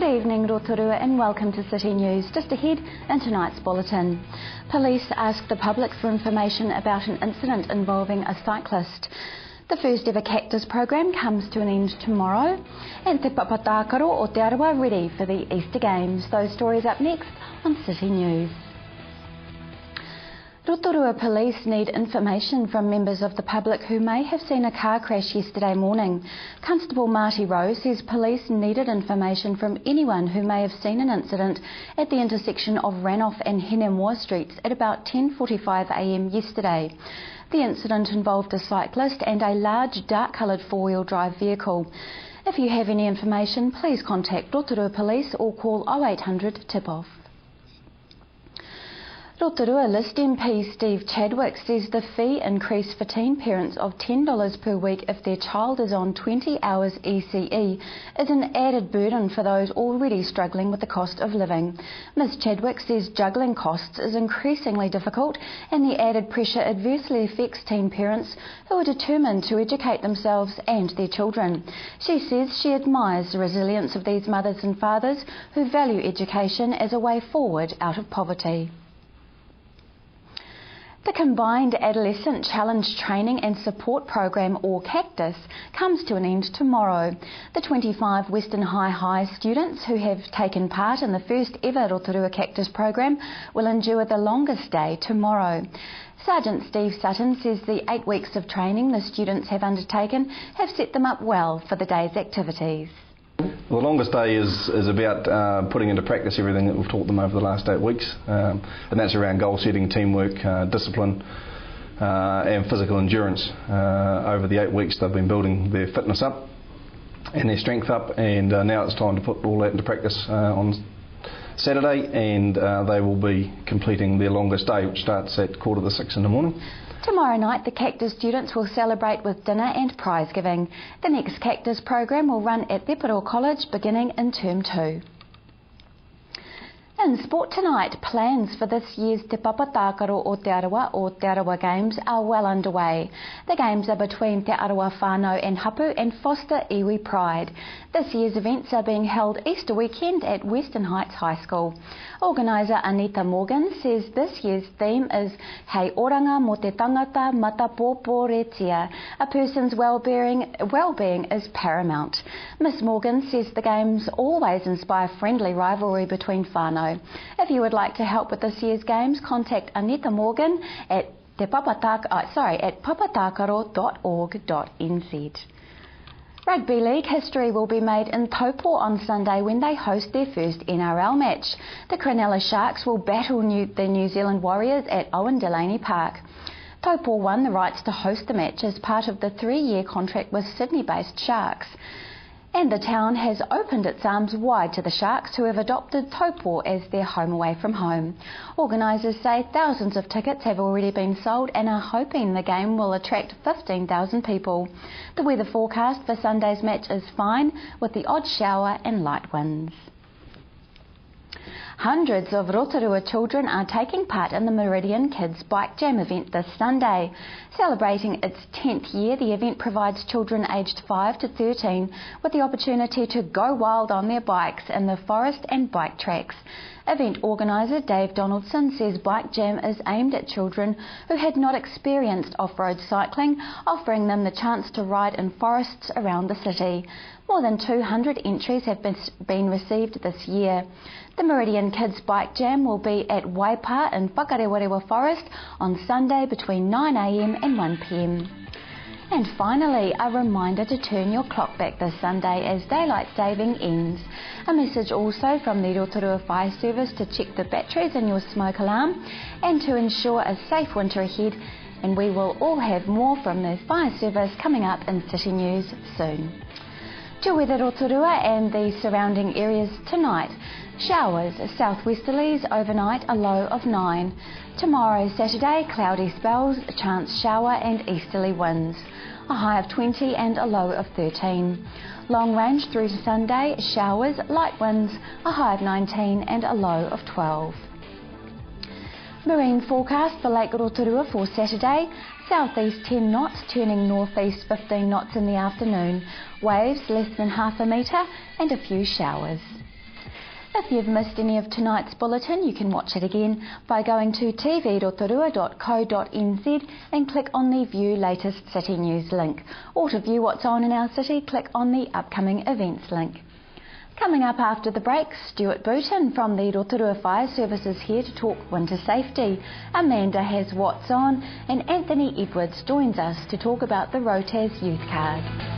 Good evening, Rotorua, and welcome to City News. Just ahead in tonight's bulletin. Police ask the public for information about an incident involving a cyclist. The first ever Cactus program comes to an end tomorrow, and Te Papatakaro o Te Arawa ready for the Easter Games. Those stories up next on City News. Rotorua Police need information from members of the public who may have seen a car crash yesterday morning. Constable Marty Rowe says police needed information from anyone who may have seen an incident at the intersection of Rannoch and Henemoor Streets at about 10:45 a.m. yesterday. The incident involved a cyclist and a large dark-coloured four-wheel drive vehicle. If you have any information, please contact Rotorua Police or call 0800 tip-off. Rotorua List MP Steve Chadwick says the fee increase for teen parents of $10 per week if their child is on 20 hours ECE is an added burden for those already struggling with the cost of living. Ms Chadwick says juggling costs is increasingly difficult and the added pressure adversely affects teen parents who are determined to educate themselves and their children. She says she admires the resilience of these mothers and fathers who value education as a way forward out of poverty. The Combined Adolescent Challenge Training and Support Program, or Cactus, comes to an end tomorrow. The 25 Western High students who have taken part in the first ever Rotorua Cactus program will endure the longest day tomorrow. Sergeant Steve Sutton says the 8 weeks of training the students have undertaken have set them up well for the day's activities. The longest day is about putting into practice everything that we've taught them over the last 8 weeks, and that's around goal setting, teamwork, discipline and physical endurance. Over the 8 weeks they've been building their fitness up and their strength up, and now it's time to put all that into practice on Saturday, and they will be completing their longest day, which starts at 5:45 in the morning. Tomorrow night, the Cactus students will celebrate with dinner and prize giving. The next Cactus program will run at Pepero College beginning in Term 2. In sport tonight, plans for this year's Te Papatakaro o Te Arawa Games are well underway. The games are between Te Arawa Whānau and Hapu and foster iwi pride. This year's events are being held Easter weekend at Western Heights High School. Organiser Anita Morgan says this year's theme is Hei oranga mo te tangata matapoporetia. A person's well-being is paramount. Miss Morgan says the games always inspire friendly rivalry between whānau. If you would like to help with this year's games, contact Anita Morgan at papatakaro.org.nz. Rugby League history will be made in Taupo on Sunday when they host their first NRL match. The Cronulla Sharks will battle the New Zealand Warriors at Owen Delaney Park. Taupo won the rights to host the match as part of the 3-year contract with Sydney-based Sharks. And the town has opened its arms wide to the Sharks, who have adopted Taupo as their home away from home. Organisers say thousands of tickets have already been sold and are hoping the game will attract 15,000 people. The weather forecast for Sunday's match is fine, with the odd shower and light winds. Hundreds of Rotorua children are taking part in the Meridian Kids Bike Jam event this Sunday. Celebrating its 10th year, the event provides children aged 5 to 13 with the opportunity to go wild on their bikes in the forest and bike tracks. Event organiser Dave Donaldson says Bike Jam is aimed at children who had not experienced off-road cycling, offering them the chance to ride in forests around the city. More than 200 entries have been received this year. The Meridian Kids Bike Jam will be at Waipa in Whakarewarewa Forest on Sunday between 9 a.m. and 1 p.m. And finally, a reminder to turn your clock back this Sunday as daylight saving ends. A message also from the Rotorua Fire Service to check the batteries in your smoke alarm and to ensure a safe winter ahead. And we will all have more from the Fire Service coming up in City News soon. Te weather Rotorua and the surrounding areas tonight. Showers, southwesterlies overnight, a low of 9. Tomorrow, Saturday, cloudy spells, chance shower and easterly winds. A high of 20 and a low of 13. Long range through to Sunday, showers, light winds, a high of 19 and a low of 12. Marine forecast for Lake Rotorua for Saturday. Southeast 10 knots, turning northeast 15 knots in the afternoon. Waves less than half a metre and a few showers. If you've missed any of tonight's bulletin, you can watch it again by going to tv.rotorua.co.nz and click on the View Latest City News link. Or to view what's on in our city, click on the Upcoming Events link. Coming up after the break, Stuart Booton from the Rotorua Fire Service is here to talk winter safety. Amanda has what's on, and Anthony Edwards joins us to talk about the Rotaz Youth Card.